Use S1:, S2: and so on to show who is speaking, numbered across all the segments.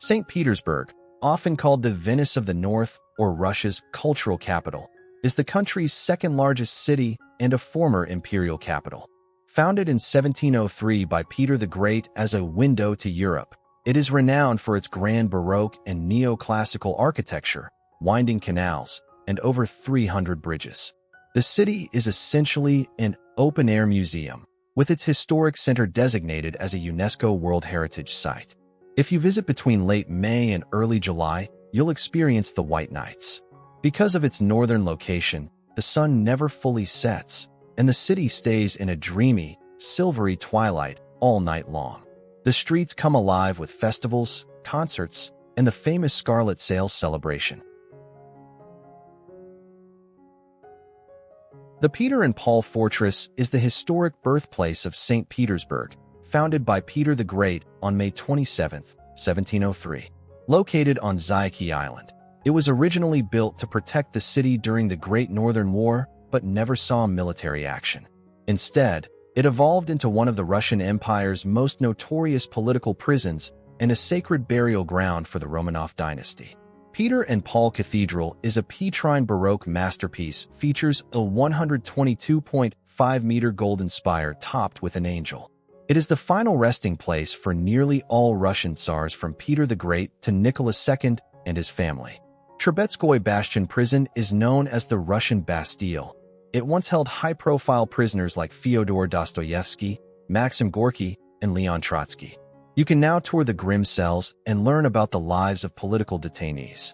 S1: St. Petersburg, often called the Venice of the North or Russia's cultural capital, is the country's second-largest city and a former imperial capital. Founded in 1703 by Peter the Great as a window to Europe, it is renowned for its grand Baroque and Neoclassical architecture, winding canals, and over 300 bridges. The city is essentially an open-air museum, with its historic center designated as a UNESCO World Heritage Site. If you visit between late May and early July, you'll experience the White Nights. Because of its northern location, the sun never fully sets, and the city stays in a dreamy, silvery twilight all night long. The streets come alive with festivals, concerts, and the famous Scarlet Sails celebration. The Peter and Paul Fortress is the historic birthplace of Saint Petersburg, founded by Peter the Great on May 27, 1703. Located on Zayachy Island, it was originally built to protect the city during the Great Northern War, but never saw military action. Instead, it evolved into one of the Russian Empire's most notorious political prisons and a sacred burial ground for the Romanov dynasty. Peter and Paul Cathedral is a Petrine Baroque masterpiece, features a 122.5-meter golden spire topped with an angel. It is the final resting place for nearly all Russian Tsars from Peter the Great to Nicholas II and his family. Trubetskoy Bastion Prison is known as the Russian Bastille. It once held high-profile prisoners like Fyodor Dostoevsky, Maxim Gorky, and Leon Trotsky. You can now tour the grim cells and learn about the lives of political detainees.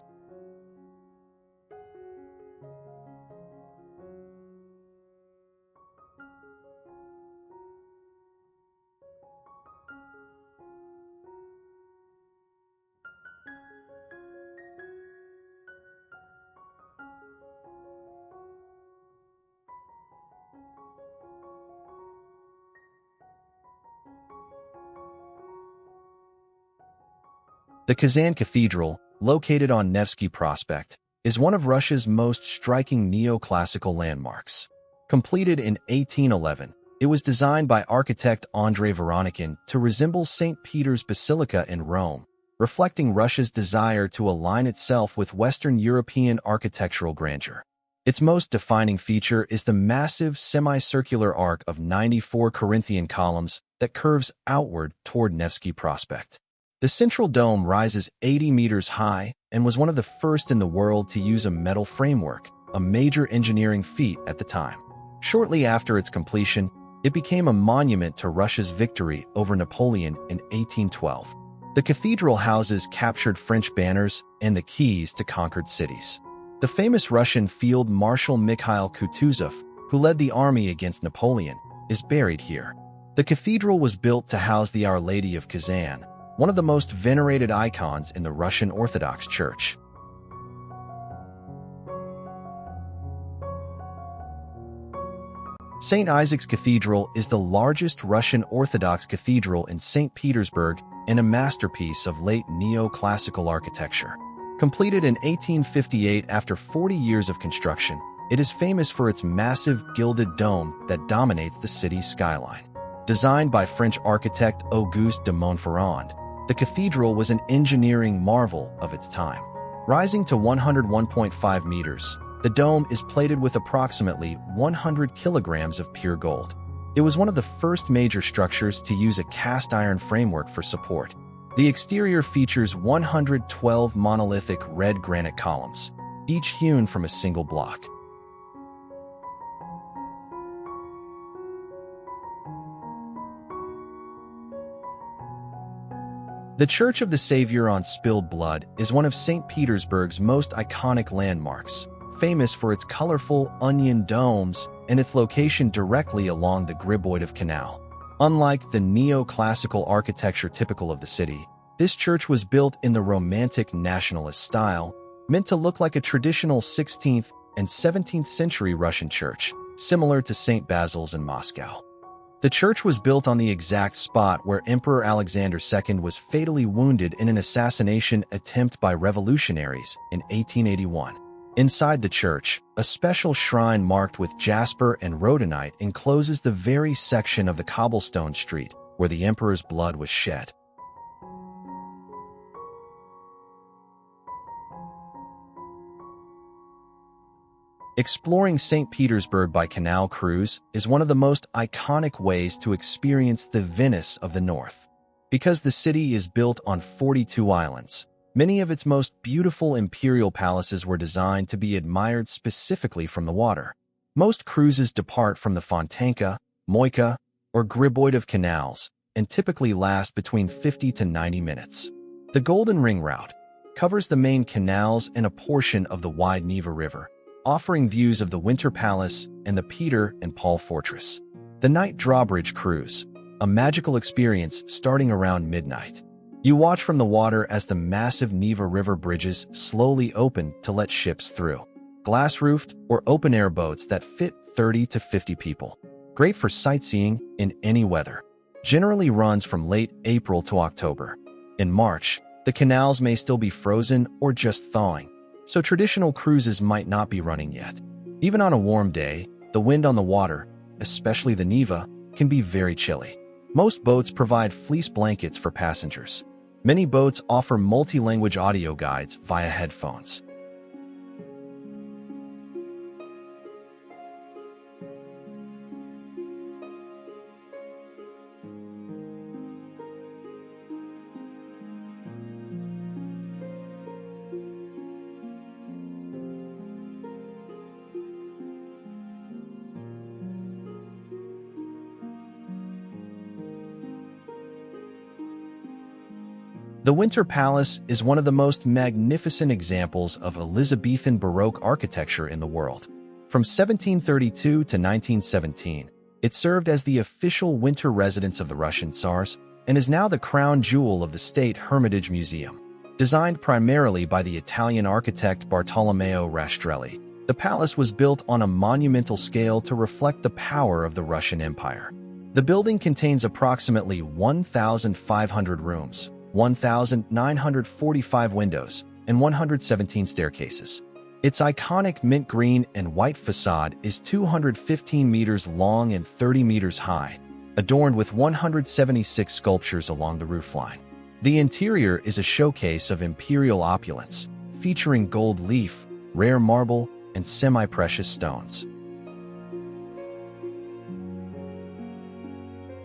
S1: The Kazan Cathedral, located on Nevsky Prospekt, is one of Russia's most striking neoclassical landmarks. Completed in 1811, it was designed by architect Andrey Voronikhin to resemble St. Peter's Basilica in Rome, reflecting Russia's desire to align itself with Western European architectural grandeur. Its most defining feature is the massive semicircular arc of 94 Corinthian columns that curves outward toward Nevsky Prospekt. The central dome rises 80 meters high and was one of the first in the world to use a metal framework, a major engineering feat at the time. Shortly after its completion, it became a monument to Russia's victory over Napoleon in 1812. The cathedral houses captured French banners and the keys to conquered cities. The famous Russian Field Marshal Mikhail Kutuzov, who led the army against Napoleon, is buried here. The cathedral was built to house the Our Lady of Kazan, one of the most venerated icons in the Russian Orthodox Church. St. Isaac's Cathedral is the largest Russian Orthodox cathedral in St. Petersburg and a masterpiece of late neoclassical architecture. Completed in 1858 after 40 years of construction, it is famous for its massive gilded dome that dominates the city's skyline. Designed by French architect Auguste de Montferrand, the cathedral was an engineering marvel of its time. Rising to 101.5 meters, the dome is plated with approximately 100 kilograms of pure gold. It was one of the first major structures to use a cast iron framework for support. The exterior features 112 monolithic red granite columns, each hewn from a single block. The Church of the Savior on Spilled Blood is one of St. Petersburg's most iconic landmarks, famous for its colorful onion domes and its location directly along the Griboidov Canal. Unlike the neoclassical architecture typical of the city, this church was built in the Romantic nationalist style, meant to look like a traditional 16th and 17th century Russian church, similar to St. Basil's in Moscow. The church was built on the exact spot where Emperor Alexander II was fatally wounded in an assassination attempt by revolutionaries in 1881. Inside the church, a special shrine marked with jasper and rhodonite encloses the very section of the cobblestone street where the emperor's blood was shed. Exploring St. Petersburg by canal cruise is one of the most iconic ways to experience the Venice of the North. Because the city is built on 42 islands, many of its most beautiful imperial palaces were designed to be admired specifically from the water. Most cruises depart from the Fontanka, Moika, or Griboidov canals and typically last between 50 to 90 minutes. The Golden Ring route covers the main canals and a portion of the wide Neva River, offering views of the Winter Palace and the Peter and Paul Fortress. The Night Drawbridge Cruise, a magical experience starting around midnight. You watch from the water as the massive Neva River bridges slowly open to let ships through. Glass-roofed or open-air boats that fit 30 to 50 people. Great for sightseeing in any weather. Generally runs from late April to October. In March, the canals may still be frozen or just thawing, so traditional cruises might not be running yet. Even on a warm day, the wind on the water, especially the Neva, can be very chilly. Most boats provide fleece blankets for passengers. Many boats offer multi-language audio guides via headphones. The Winter Palace is one of the most magnificent examples of Elizabethan Baroque architecture in the world. From 1732 to 1917, it served as the official winter residence of the Russian Tsars and is now the crown jewel of the State Hermitage Museum. Designed primarily by the Italian architect Bartolomeo Rastrelli, the palace was built on a monumental scale to reflect the power of the Russian Empire. The building contains approximately 1,500 rooms, 1,945 windows, and 117 staircases. Its iconic mint green and white facade is 215 meters long and 30 meters high, adorned with 176 sculptures along the roofline. The interior is a showcase of imperial opulence, featuring gold leaf, rare marble, and semi-precious stones.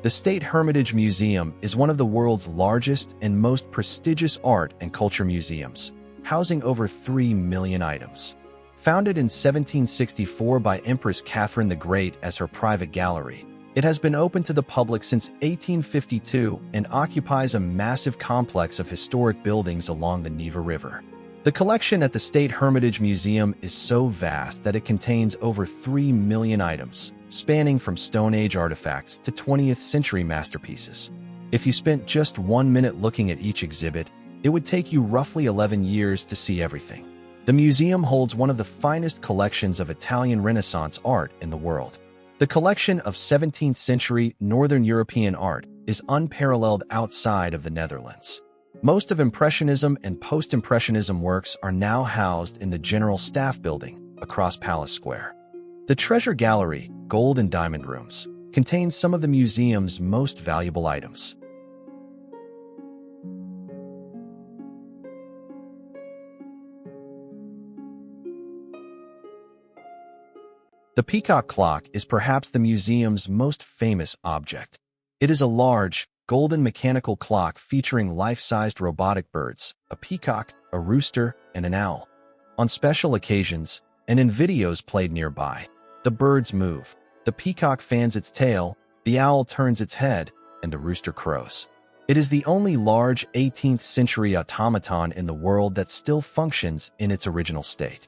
S1: The State Hermitage Museum is one of the world's largest and most prestigious art and culture museums, housing over 3 million items. Founded in 1764 by Empress Catherine the Great as her private gallery, it has been open to the public since 1852 and occupies a massive complex of historic buildings along the Neva River. The collection at the State Hermitage Museum is so vast that it contains over 3 million items, spanning from Stone Age artifacts to 20th century masterpieces. If you spent just 1 minute looking at each exhibit, it would take you roughly 11 years to see everything. The museum holds one of the finest collections of Italian Renaissance art in the world. The collection of 17th century Northern European art is unparalleled outside of the Netherlands. Most of Impressionism and Post-Impressionism works are now housed in the General Staff Building across Palace Square. The Treasure Gallery, Gold and Diamond Rooms, contains some of the museum's most valuable items. The Peacock Clock is perhaps the museum's most famous object. It is a large, golden mechanical clock featuring life-sized robotic birds, a peacock, a rooster, and an owl. On special occasions, and in videos played nearby, the birds move, the peacock fans its tail, the owl turns its head, and the rooster crows. It is the only large 18th century automaton in the world that still functions in its original state.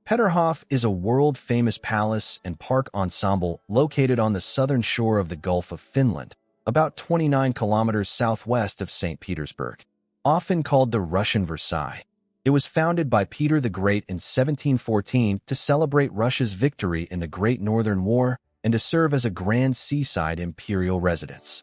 S1: Peterhof is a world-famous palace and park ensemble located on the southern shore of the Gulf of Finland, about 29 kilometers southwest of St. Petersburg. Often called the Russian Versailles, it was founded by Peter the Great in 1714 to celebrate Russia's victory in the Great Northern War and to serve as a grand seaside imperial residence.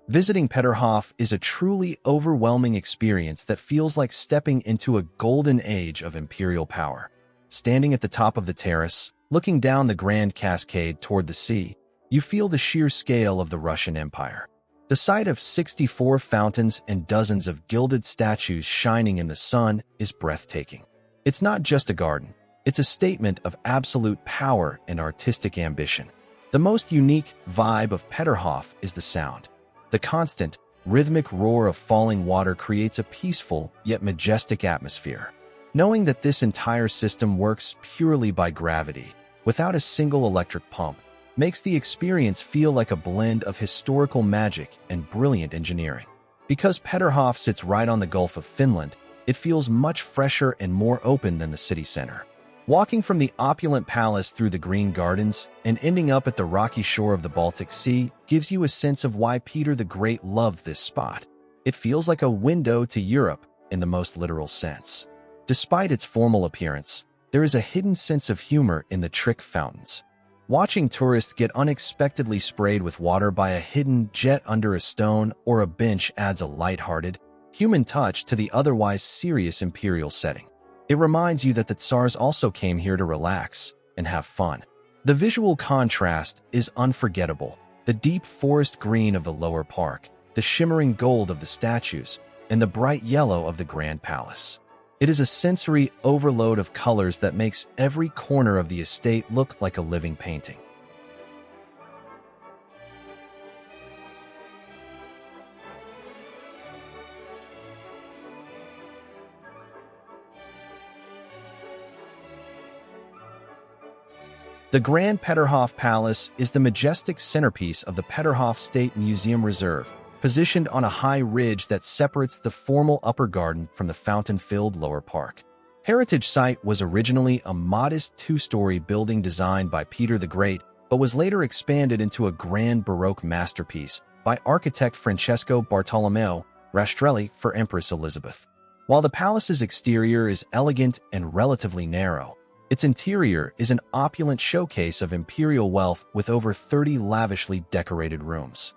S1: Visiting Peterhof is a truly overwhelming experience that feels like stepping into a golden age of imperial power. Standing at the top of the terrace, looking down the Grand Cascade toward the sea, you feel the sheer scale of the Russian Empire. The sight of 64 fountains and dozens of gilded statues shining in the sun is breathtaking. It's not just a garden, it's a statement of absolute power and artistic ambition. The most unique vibe of Peterhof is the sound. The constant, rhythmic roar of falling water creates a peaceful yet majestic atmosphere. Knowing that this entire system works purely by gravity, without a single electric pump, makes the experience feel like a blend of historical magic and brilliant engineering. Because Peterhof sits right on the Gulf of Finland, it feels much fresher and more open than the city center. Walking from the opulent palace through the green gardens and ending up at the rocky shore of the Baltic Sea gives you a sense of why Peter the Great loved this spot. It feels like a window to Europe in the most literal sense. Despite its formal appearance, there is a hidden sense of humor in the trick fountains. Watching tourists get unexpectedly sprayed with water by a hidden jet under a stone or a bench adds a lighthearted, human touch to the otherwise serious imperial setting. It reminds you that the Tsars also came here to relax and have fun. The visual contrast is unforgettable. The deep forest green of the lower park, the shimmering gold of the statues, and the bright yellow of the Grand Palace. It is a sensory overload of colors that makes every corner of the estate look like a living painting. The Grand Peterhof Palace is the majestic centerpiece of the Peterhof State Museum Reserve, positioned on a high ridge that separates the formal upper garden from the fountain-filled lower park. Heritage Site was originally a modest two-story building designed by Peter the Great, but was later expanded into a grand Baroque masterpiece by architect Francesco Bartolomeo Rastrelli for Empress Elizabeth. While the palace's exterior is elegant and relatively narrow, its interior is an opulent showcase of imperial wealth with over 30 lavishly decorated rooms.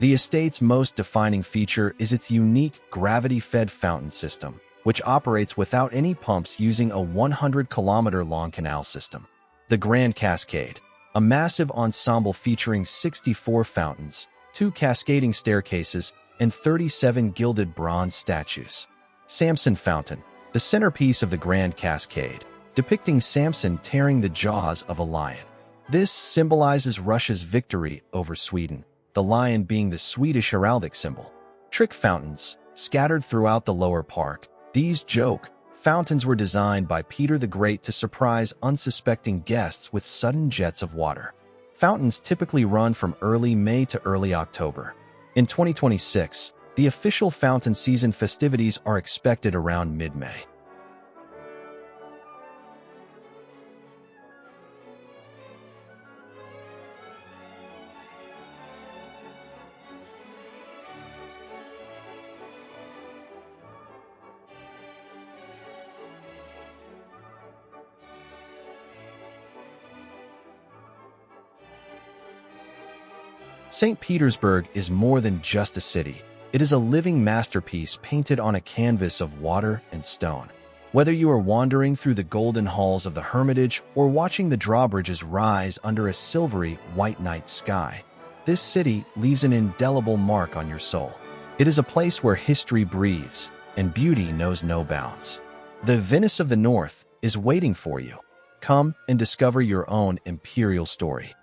S1: The estate's most defining feature is its unique gravity-fed fountain system, which operates without any pumps using a 100-kilometer-long canal system. The Grand Cascade, a massive ensemble featuring 64 fountains, 2 cascading staircases, and 37 gilded bronze statues. Samson Fountain, the centerpiece of the Grand Cascade, depicting Samson tearing the jaws of a lion. This symbolizes Russia's victory over Sweden, the lion being the Swedish heraldic symbol. Trick fountains, scattered throughout the lower park. These joke fountains were designed by Peter the Great to surprise unsuspecting guests with sudden jets of water. Fountains typically run from early May to early October. In 2026, the official fountain season festivities are expected around mid-May. Saint Petersburg is more than just a city. It is a living masterpiece painted on a canvas of water and stone. Whether you are wandering through the golden halls of the Hermitage or watching the drawbridges rise under a silvery white night sky, this city leaves an indelible mark on your soul. It is a place where history breathes and beauty knows no bounds. The Venice of the North is waiting for you. Come and discover your own imperial story.